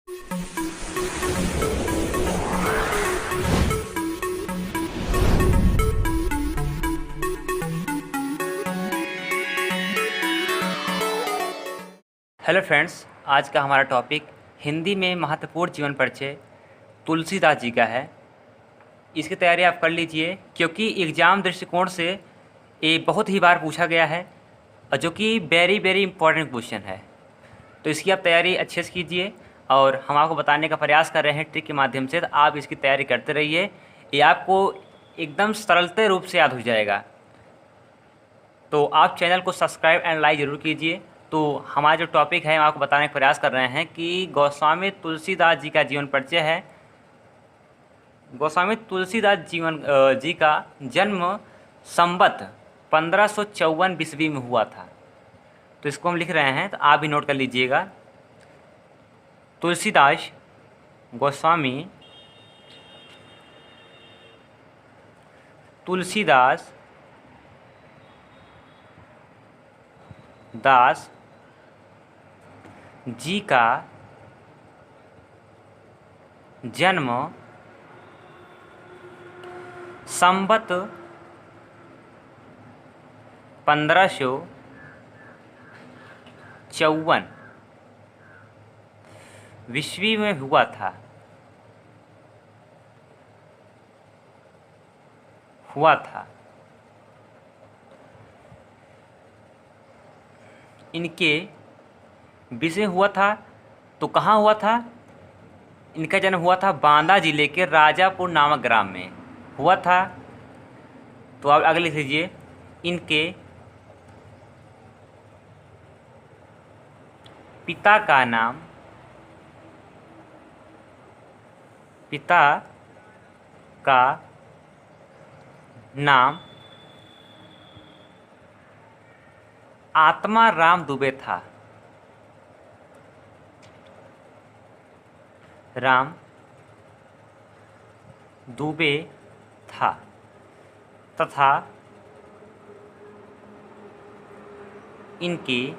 Hello friends, आज का हमारा टॉपिक हिंदी में महत्वपूर्ण जीवन परिचय तुलसीदास जी का है। इसकी तैयारी आप कर लीजिए, क्योंकि एग्ज़ाम दृष्टिकोण से ये बहुत ही बार पूछा गया है और जो कि वेरी वेरी इंपॉर्टेंट क्वेश्चन है। तो इसकी आप तैयारी अच्छे से कीजिए और हम आपको बताने का प्रयास कर रहे हैं ट्रिक के माध्यम से। तो आप इसकी तैयारी करते रहिए, ये आपको एकदम सरलते रूप से याद हो जाएगा। तो आप चैनल को सब्सक्राइब एंड लाइक ज़रूर कीजिए। तो हमारा जो टॉपिक है हम आपको बताने का प्रयास कर रहे हैं कि गोस्वामी तुलसीदास जी का जीवन परिचय है। गोस्वामी तुलसीदास जी का जन्म संवत 1554 ईस्वी में हुआ था। तो इसको हम लिख रहे हैं, तो आप भी नोट कर लीजिएगा। तुलसीदास गोस्वामी तुलसीदास दास जी का जन्म संवत 1554 ईस्वी में हुआ था। इनके विषय हुआ था, तो कहाँ हुआ था? इनका जन्म हुआ था बांदा जिले के राजापुर नामक ग्राम में हुआ था। तो आप आगे लिख लीजिए, इनके पिता का नाम आत्मा राम दुबे था। राम दुबे था तथा इनकी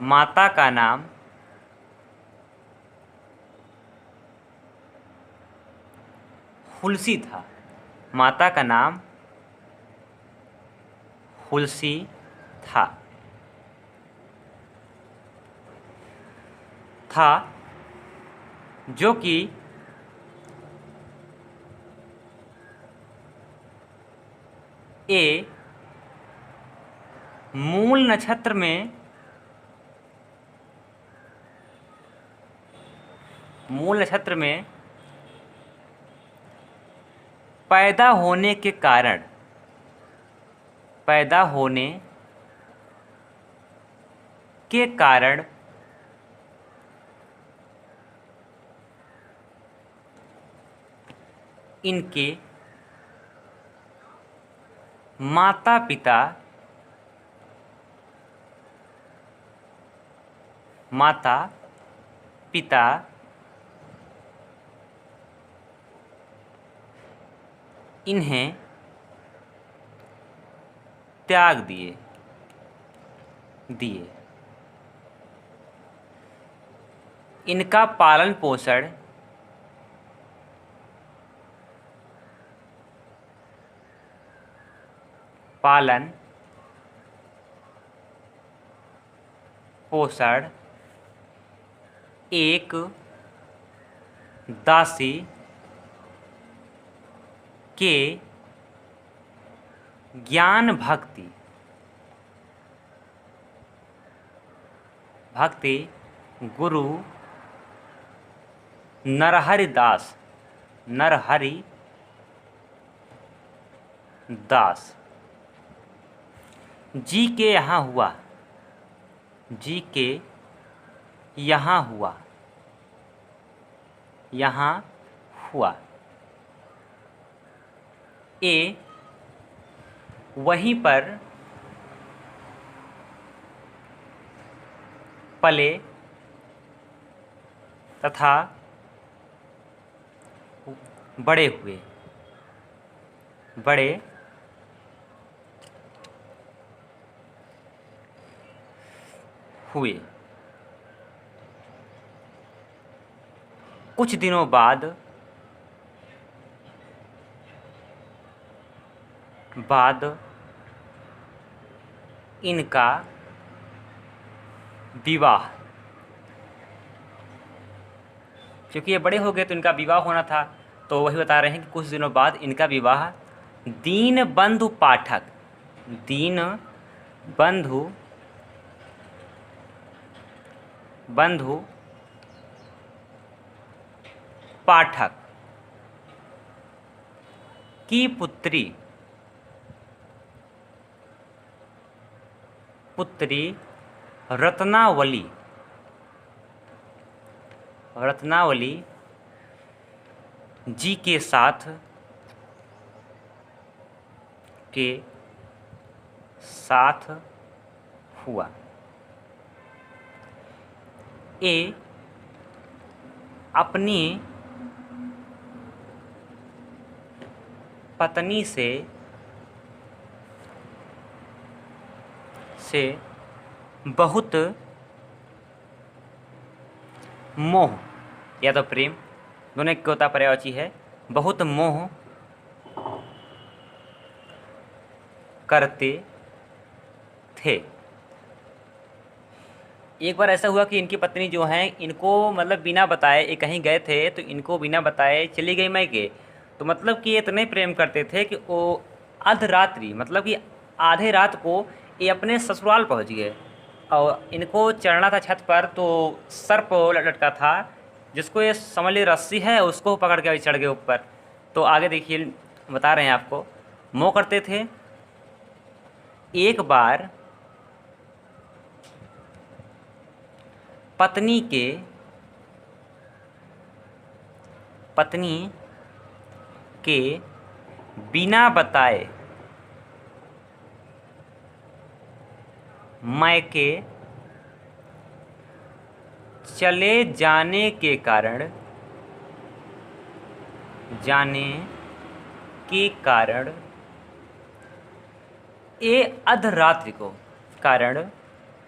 माता का नाम हुलसी था। माता का नाम हुलसी था जो कि ए मूल नक्षत्र में पैदा होने के कारण इनके माता पिता इन्हें त्याग दिए। इनका पालन पोषण एक दासी के ज्ञान भक्ति गुरु नरहरि दास जी के यहाँ हुआ। ए वहीं पर पले तथा बड़े हुए। कुछ दिनों बाद इनका विवाह, क्योंकि ये बड़े हो गए तो इनका विवाह होना था, तो वही बता रहे हैं कि कुछ दिनों बाद इनका विवाह दीनबंधु पाठक की पुत्री रत्नावली जी के साथ हुआ। ए अपनी पत्नी से बहुत मोह या तो प्रेम, दोनों एक होता पर्यायवाची है, बहुत मोह करते थे। एक बार ऐसा हुआ कि इनकी पत्नी जो हैं इनको मतलब बिना बताए, ये कहीं गए थे तो इनको बिना बताए चली गई मायके। तो मतलब कि ये इतने प्रेम करते थे कि वो अर्धरात्रि मतलब कि आधे रात को ये अपने ससुराल पहुंच गए और इनको चढ़ना था छत पर, तो सर्प लटका था जिसको ये समझ ली रस्सी है, उसको पकड़ के चढ़ गए ऊपर। तो आगे देखिए बता रहे हैं आपको, मोह करते थे। एक बार पत्नी के बिना बताए मायके चले जाने के कारण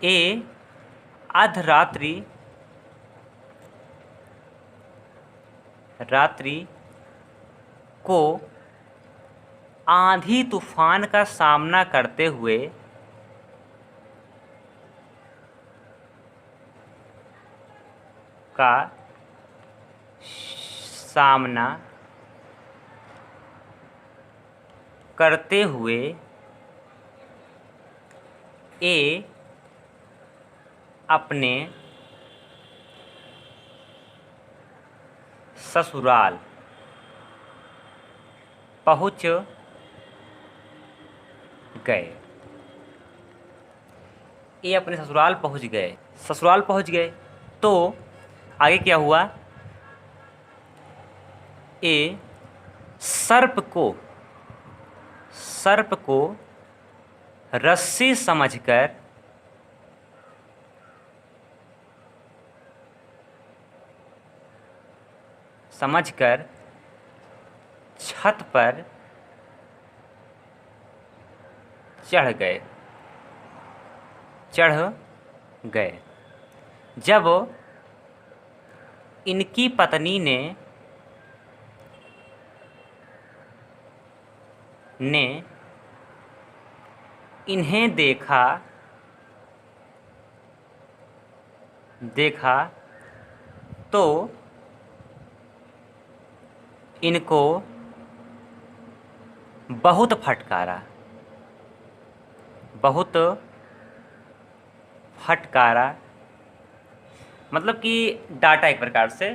ए रात्रि को आंधी तूफान का सामना करते हुए ए अपने ससुराल पहुंच गए। ये अपने ससुराल पहुंच गए। तो आगे क्या हुआ, ये सर्प को रस्सी समझकर छत पर चढ़ गए। जब इनकी पत्नी ने इन्हें देखा तो इनको बहुत फटकारा मतलब कि डांटा एक प्रकार से,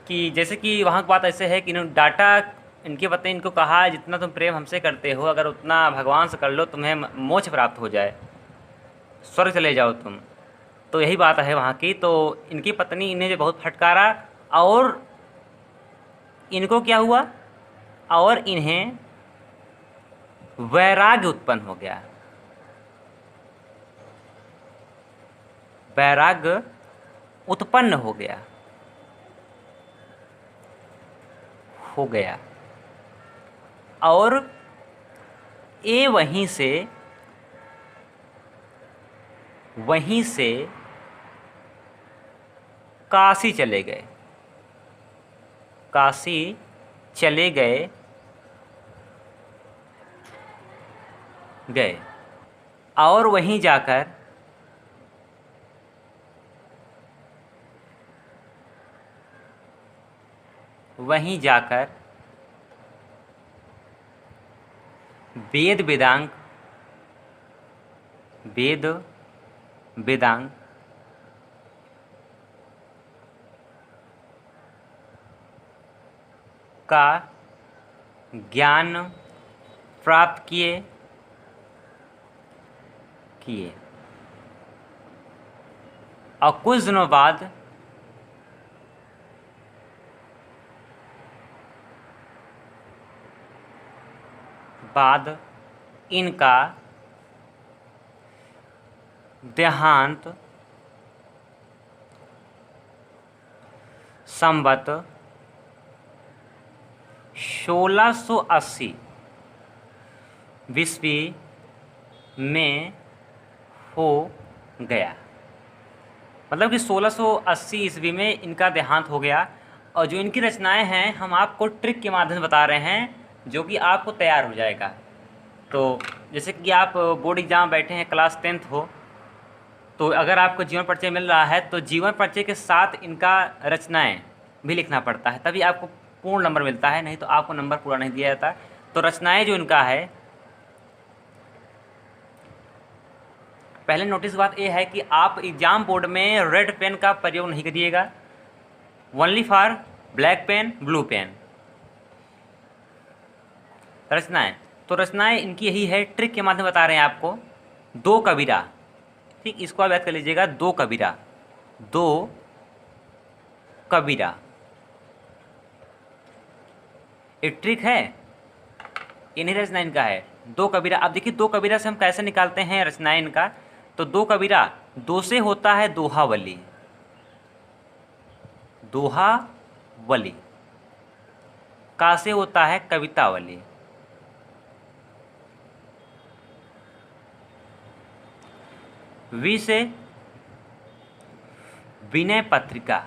कि जैसे कि वहाँ की बात ऐसे है कि इन्होंने डांटा, इनके पत्नी इनको कहा जितना तुम प्रेम हमसे करते हो अगर उतना भगवान से कर लो तुम्हें मोक्ष प्राप्त हो जाए, स्वर्ग चले जाओ तुम। तो यही बात है वहाँ की। तो इनकी पत्नी इन्हें जो बहुत फटकारा और इनको क्या हुआ, और इन्हें वैराग्य उत्पन्न हो गया। वैराग्य उत्पन्न हो गया और ये वहीं से काशी चले गए। काशी चले गए और वहीं जाकर वेद वेदांग का ज्ञान प्राप्त किए और कुछ दिनों बाद इनका देहांत संवत 1680 ईस्वी में हो गया। मतलब कि 1680 ईस्वी में इनका देहांत हो गया। और जो इनकी रचनाएं हैं हम आपको ट्रिक के माध्यम से बता रहे हैं, जो कि आपको तैयार हो जाएगा। तो जैसे कि आप बोर्ड एग्जाम बैठे हैं, क्लास 10th हो, तो अगर आपको जीवन परिचय मिल रहा है तो जीवन परिचय के साथ इनका रचनाएं भी लिखना पड़ता है, तभी आपको पूर्ण नंबर मिलता है, नहीं तो आपको नंबर पूरा नहीं दिया जाता। तो रचनाएं जो इनका है, पहले नोटिस बात ये है कि आप एग्जाम बोर्ड में रेड पेन का प्रयोग नहीं करिएगा, only for black pen, blue pen. रचनाएं, तो रचनाएं इनकी यही है, ट्रिक के माध्यम बता रहे हैं आपको। दो कबीरा, ठीक, इसको आप याद कर लीजिएगा, दो कबीरा एक ट्रिक है, ये नहीं रचना इनका है। दो कबीरा, अब देखिए दो कबीरा से हम कैसे निकालते हैं रचनाएं इनका। तो दो कबीरा, दो से होता है दोहावली, का से होता है कवितावली, वी से विनय पत्रिका,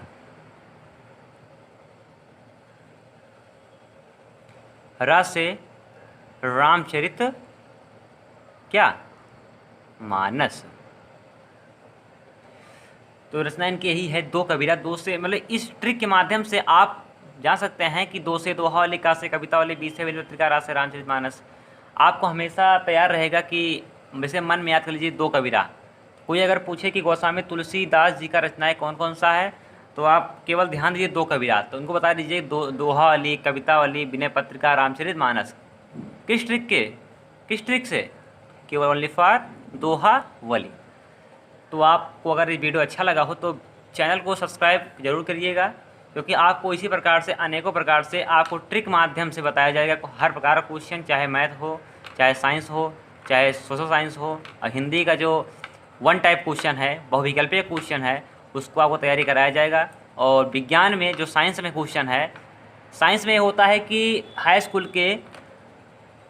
र से रामचरित मानस। तो रचना इनकी यही है, दो कबीरा। दो से मतलब इस ट्रिक के माध्यम से आप जान सकते हैं कि दो से दोहावली, का से कवितावली, बी से विनय पत्रिका, रा से रामचरित मानस। आपको हमेशा तैयार रहेगा कि वैसे मन में याद कर लीजिए दो कबीरा। कोई अगर पूछे कि गोस्वामी तुलसीदास जी का रचनाएं कौन कौन सा है, तो आप केवल ध्यान दीजिए दो कबीरा, तो उनको बता दीजिए दोहावली, कवितावली, विनय पत्रिका, रामचरित मानस। किस ट्रिक से? केवल ओनली फॉर दोहावली। तो आपको अगर ये वीडियो अच्छा लगा हो तो चैनल को सब्सक्राइब जरूर करिएगा, क्योंकि आपको इसी प्रकार से अनेकों प्रकार से आपको ट्रिक माध्यम से बताया जाएगा हर प्रकार का क्वेश्चन, चाहे मैथ हो, चाहे साइंस हो, चाहे सोशल साइंस हो। और हिंदी का जो वन टाइप क्वेश्चन है, बहुविकल्पीय क्वेश्चन है, उसको आपको तैयारी कराया जाएगा। और विज्ञान में जो साइंस में क्वेश्चन है, साइंस में होता है कि हाई स्कूल के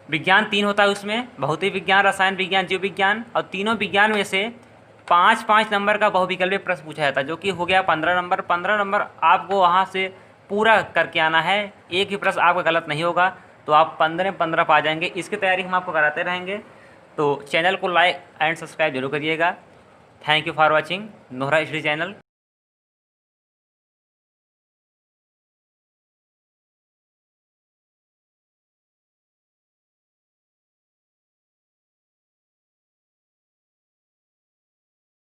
विज्ञान 3 होता है, उसमें भौतिक विज्ञान, रसायन विज्ञान, जीव विज्ञान, और तीनों विज्ञान में से 5-5 नंबर का बहुविकल्पीय प्रश्न पूछा जाता है, जो कि हो गया 15 नंबर। 15 नंबर आपको वहाँ से पूरा करके आना है, एक भी प्रश्न आपका गलत नहीं होगा, तो आप 15 पा जाएंगे। इसकी तैयारी हम आपको कराते रहेंगे, तो चैनल को लाइक एंड सब्सक्राइब जरूर करिएगा। Thank you for watching Nohra study channel.